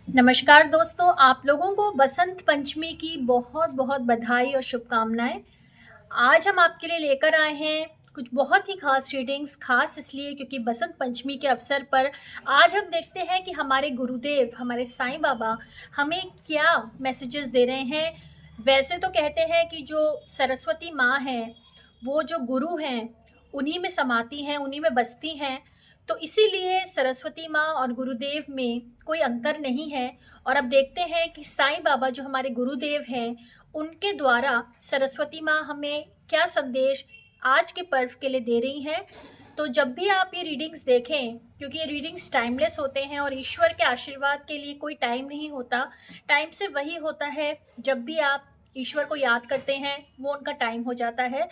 नमस्कार दोस्तों, आप लोगों को बसंत पंचमी की बहुत बहुत बधाई और शुभकामनाएं। आज हम आपके लिए लेकर आए हैं कुछ बहुत ही खास रीडिंग्स। खास इसलिए क्योंकि बसंत पंचमी के अवसर पर आज हम देखते हैं कि हमारे गुरुदेव, हमारे साईं बाबा हमें क्या मैसेजेस दे रहे हैं। वैसे तो कहते हैं कि जो सरस्वती माँ हैं, वो जो गुरु हैं, उन्हीं में समाती हैं, उन्हीं में बसती हैं। तो इसीलिए सरस्वती माँ और गुरुदेव में कोई अंतर नहीं है। और अब देखते हैं कि साईं बाबा जो हमारे गुरुदेव हैं, उनके द्वारा सरस्वती माँ हमें क्या संदेश आज के पर्व के लिए दे रही हैं। तो जब भी आप ये रीडिंग्स देखें, क्योंकि ये रीडिंग्स टाइमलेस होते हैं और ईश्वर के आशीर्वाद के लिए कोई टाइम नहीं होता। टाइम से वही होता है जब भी आप ईश्वर को याद करते हैं, वो उनका टाइम हो जाता है।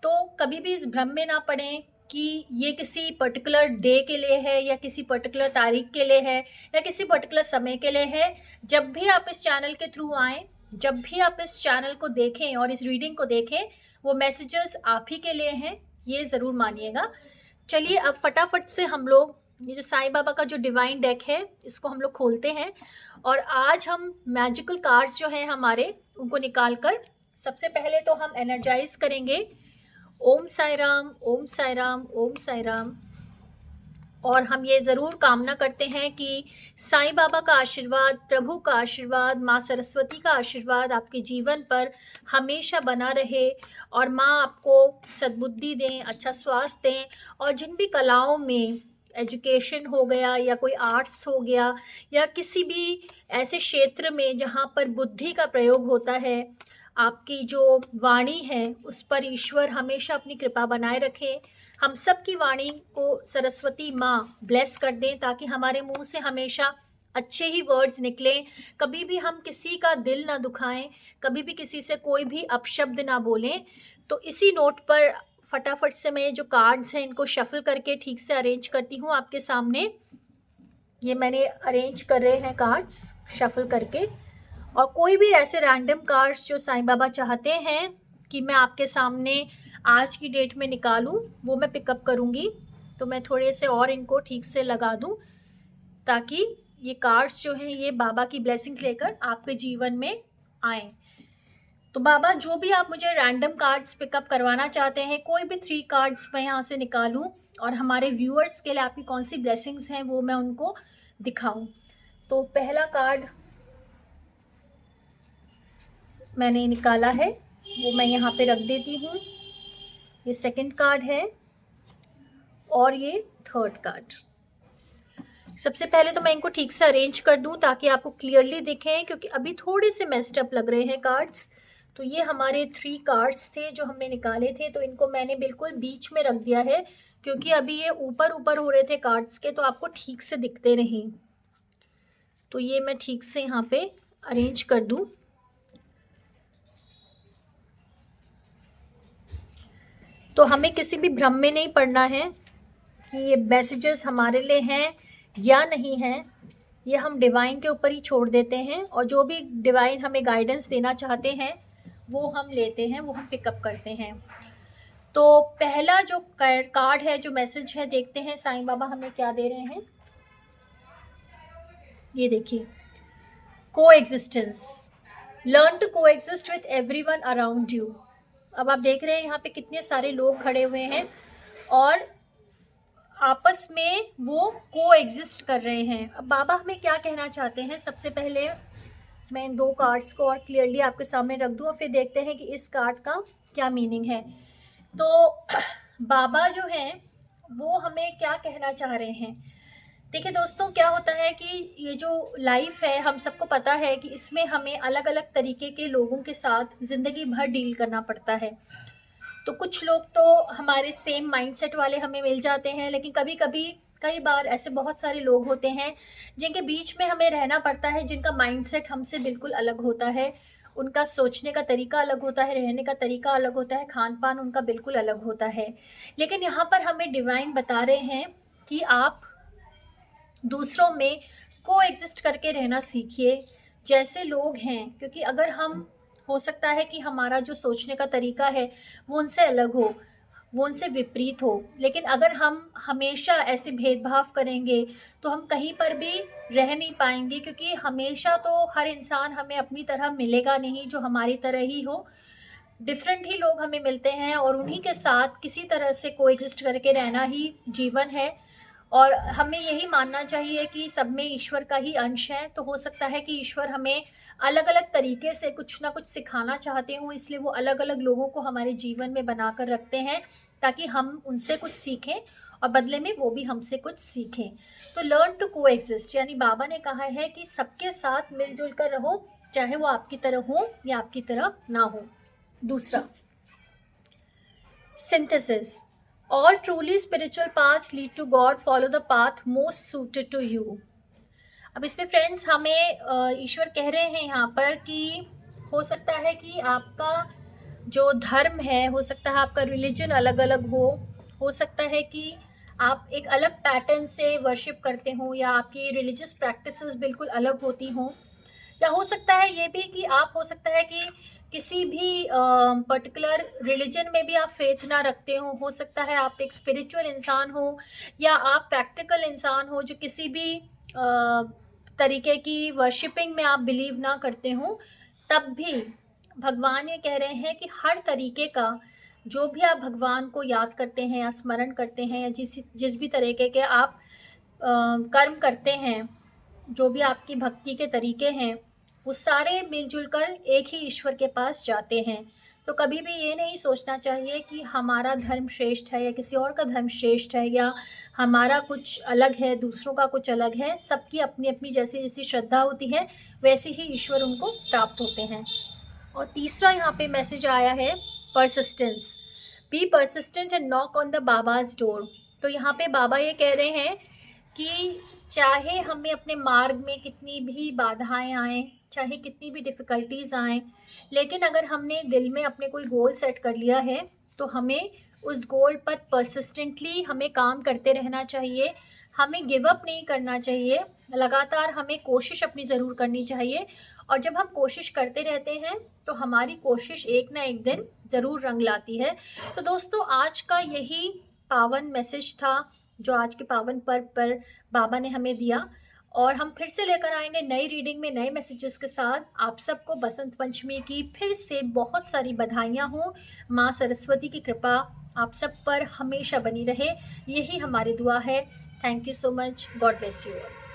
तो कभी भी इस भ्रम में ना पड़ें कि ये किसी पर्टिकुलर डे के लिए है या किसी पर्टिकुलर तारीख के लिए है या किसी पर्टिकुलर समय के लिए है। जब भी आप इस चैनल के थ्रू आएँ, जब भी आप इस चैनल को देखें और इस रीडिंग को देखें, वो मैसेजेस आप ही के लिए हैं, ये ज़रूर मानिएगा। चलिए अब फटाफट से हम लोग ये जो साईं बाबा का जो डिवाइन डेक है, इसको हम लोग खोलते हैं। और आज हम मैजिकल कार्ड्स जो हैं हमारे, उनको निकाल कर सबसे पहले तो हम एनर्जाइज करेंगे। ओम साई राम, ओम साई राम, ओम साई राम। और हम ये ज़रूर कामना करते हैं कि साईं बाबा का आशीर्वाद, प्रभु का आशीर्वाद, माँ सरस्वती का आशीर्वाद आपके जीवन पर हमेशा बना रहे और माँ आपको सद्बुद्धि दें, अच्छा स्वास्थ्य दें। और जिन भी कलाओं में, एजुकेशन हो गया या कोई आर्ट्स हो गया या किसी भी ऐसे क्षेत्र में जहाँ पर बुद्धि का प्रयोग होता है, आपकी जो वाणी है उस पर ईश्वर हमेशा अपनी कृपा बनाए रखें। हम सब की वाणी को सरस्वती माँ ब्लेस कर दें ताकि हमारे मुंह से हमेशा अच्छे ही वर्ड्स निकलें। कभी भी हम किसी का दिल ना दुखाएं, कभी भी किसी से कोई भी अपशब्द ना बोलें। तो इसी नोट पर फटाफट से मैं जो कार्ड्स हैं इनको शफल करके ठीक से अरेंज करती हूँ आपके सामने। ये मैंने अरेंज कर रहे हैं कार्ड्स शफल करके। और कोई भी ऐसे रैंडम कार्ड्स जो साईं बाबा चाहते हैं कि मैं आपके सामने आज की डेट में निकालूं, वो मैं पिकअप करूंगी। तो मैं थोड़े से और इनको ठीक से लगा दूं ताकि ये कार्ड्स जो हैं ये बाबा की ब्लेसिंग्स लेकर आपके जीवन में आएँ। तो बाबा, जो भी आप मुझे रैंडम कार्ड्स पिकअप करवाना चाहते हैं, कोई भी 3 कार्ड्स मैं यहाँ से निकालूं और हमारे व्यूअर्स के लिए आपकी कौन सी ब्लेसिंग्स हैं वो मैं उनको दिखाऊं। तो पहला कार्ड मैंने निकाला है, वो मैं यहाँ पे रख देती हूँ। ये सेकंड कार्ड है और ये थर्ड कार्ड। सबसे पहले तो मैं इनको ठीक से अरेंज कर दूँ ताकि आपको क्लियरली दिखें, क्योंकि अभी थोड़े से मेस्ड अप लग रहे हैं कार्ड्स। तो ये हमारे 3 कार्ड्स थे जो हमने निकाले थे, तो इनको मैंने बिल्कुल बीच में रख दिया है क्योंकि अभी ये ऊपर ऊपर हो रहे थे कार्ड्स के, तो आपको ठीक से दिखते रहें। तो ये मैं ठीक से यहाँ पे अरेंज कर दूँ। तो हमें किसी भी भ्रम में नहीं पड़ना है कि ये मैसेजेस हमारे लिए हैं या नहीं हैं। ये हम डिवाइन के ऊपर ही छोड़ देते हैं और जो भी डिवाइन हमें गाइडेंस देना चाहते हैं वो हम लेते हैं, वो हम पिकअप करते हैं। तो पहला जो कार्ड है, जो मैसेज है, देखते हैं साईं बाबा हमें क्या दे रहे हैं। ये देखिए, को एग्जिस्टेंस, लर्न टू को exist with every one around you. अब आप देख रहे हैं यहाँ पे कितने सारे लोग खड़े हुए हैं और आपस में वो को एग्जिस्ट कर रहे हैं। अब बाबा हमें क्या कहना चाहते हैं, सबसे पहले मैं इन 2 कार्ड्स को और क्लियरली आपके सामने रख दूँ और फिर देखते हैं कि इस कार्ड का क्या मीनिंग है। तो बाबा जो हैं वो हमें क्या कहना चाह रहे हैं। देखिए दोस्तों, क्या होता है कि ये जो लाइफ है, हम सबको पता है कि इसमें हमें अलग अलग तरीके के लोगों के साथ ज़िंदगी भर डील करना पड़ता है। तो कुछ लोग तो हमारे सेम माइंडसेट वाले हमें मिल जाते हैं, लेकिन कभी कभी कई बार ऐसे बहुत सारे लोग होते हैं जिनके बीच में हमें रहना पड़ता है, जिनका माइंडसेट हमसे बिल्कुल अलग होता है। उनका सोचने का तरीका अलग होता है, रहने का तरीका अलग होता है, खान पान उनका बिल्कुल अलग होता है। लेकिन यहाँ पर हमें डिवाइन बता रहे हैं कि आप दूसरों में को एग्जिस्ट करके रहना सीखिए जैसे लोग हैं। क्योंकि अगर हम, हो सकता है कि हमारा जो सोचने का तरीका है वो उनसे अलग हो, वो उनसे विपरीत हो। लेकिन अगर हम हमेशा ऐसे भेदभाव करेंगे तो हम कहीं पर भी रह नहीं पाएंगे, क्योंकि हमेशा तो हर इंसान हमें अपनी तरह मिलेगा नहीं जो हमारी तरह ही हो। डिफरेंट ही लोग हमें मिलते हैं और उन्हीं के साथ किसी तरह से कोएग्जिस्ट करके रहना ही जीवन है। और हमें यही मानना चाहिए कि सब में ईश्वर का ही अंश है। तो हो सकता है कि ईश्वर हमें अलग अलग तरीके से कुछ ना कुछ सिखाना चाहते हों, इसलिए वो अलग अलग लोगों को हमारे जीवन में बना कर रखते हैं ताकि हम उनसे कुछ सीखें और बदले में वो भी हमसे कुछ सीखें। तो लर्न टू कोएग्जिस्ट, यानी बाबा ने कहा है कि सबके साथ मिलजुल कर रहो, चाहे वो आपकी तरह हो या आपकी तरह ना हो। दूसरा, synthesis, all truly spiritual paths lead to God, follow the path most suited to you. अब इसमें फ्रेंड्स हमें ईश्वर कह रहे हैं यहाँ पर कि हो सकता है कि आपका जो धर्म है, हो सकता है आपका रिलीजन अलग अलग हो सकता है कि आप एक अलग पैटर्न से वर्शिप करते हो या आपकी रिलीजियस प्रैक्टिसेस बिल्कुल अलग होती हों, या हो सकता है ये भी कि आप, हो सकता है कि किसी भी पर्टिकुलर रिलीजन में भी आप फेथ ना रखते हो सकता है आप एक स्पिरिचुअल इंसान हो या आप प्रैक्टिकल इंसान हो जो किसी भी तरीके की वर्शिपिंग में आप बिलीव ना करते हो। तब भी भगवान ये कह रहे हैं कि हर तरीके का जो भी आप भगवान को याद करते हैं या स्मरण करते हैं या जिस भी तरीके के आप कर्म करते हैं, जो भी आपकी भक्ति के तरीके हैं, वो सारे मिलजुल कर एक ही ईश्वर के पास जाते हैं। तो कभी भी ये नहीं सोचना चाहिए कि हमारा धर्म श्रेष्ठ है या किसी और का धर्म श्रेष्ठ है या हमारा कुछ अलग है, दूसरों का कुछ अलग है। सबकी अपनी अपनी जैसी जैसी श्रद्धा होती है वैसे ही ईश्वर उनको प्राप्त होते हैं। और तीसरा यहाँ पे मैसेज आया है, persistence, be persistent and knock on the Baba's door. तो यहाँ पे बाबा ये कह रहे हैं कि चाहे हमें अपने मार्ग में कितनी भी बाधाएं आएँ, चाहे कितनी भी डिफ़िकल्टीज़ आएँ, लेकिन अगर हमने दिल में अपने कोई गोल सेट कर लिया है तो हमें उस गोल पर परसिस्टेंटली हमें काम करते रहना चाहिए। हमें गिव अप नहीं करना चाहिए, लगातार हमें कोशिश अपनी ज़रूर करनी चाहिए। और जब हम कोशिश करते रहते हैं तो हमारी कोशिश एक ना एक दिन ज़रूर रंग लाती है। तो दोस्तों, आज का यही पावन मैसेज था जो आज के पावन पर्व पर बाबा ने हमें दिया। और हम फिर से लेकर आएंगे नई रीडिंग में नए मैसेजेस के साथ। आप सबको बसंत पंचमी की फिर से बहुत सारी बधाइयाँ हों। माँ सरस्वती की कृपा आप सब पर हमेशा बनी रहे, यही हमारी दुआ है। Thank you so much. God bless you.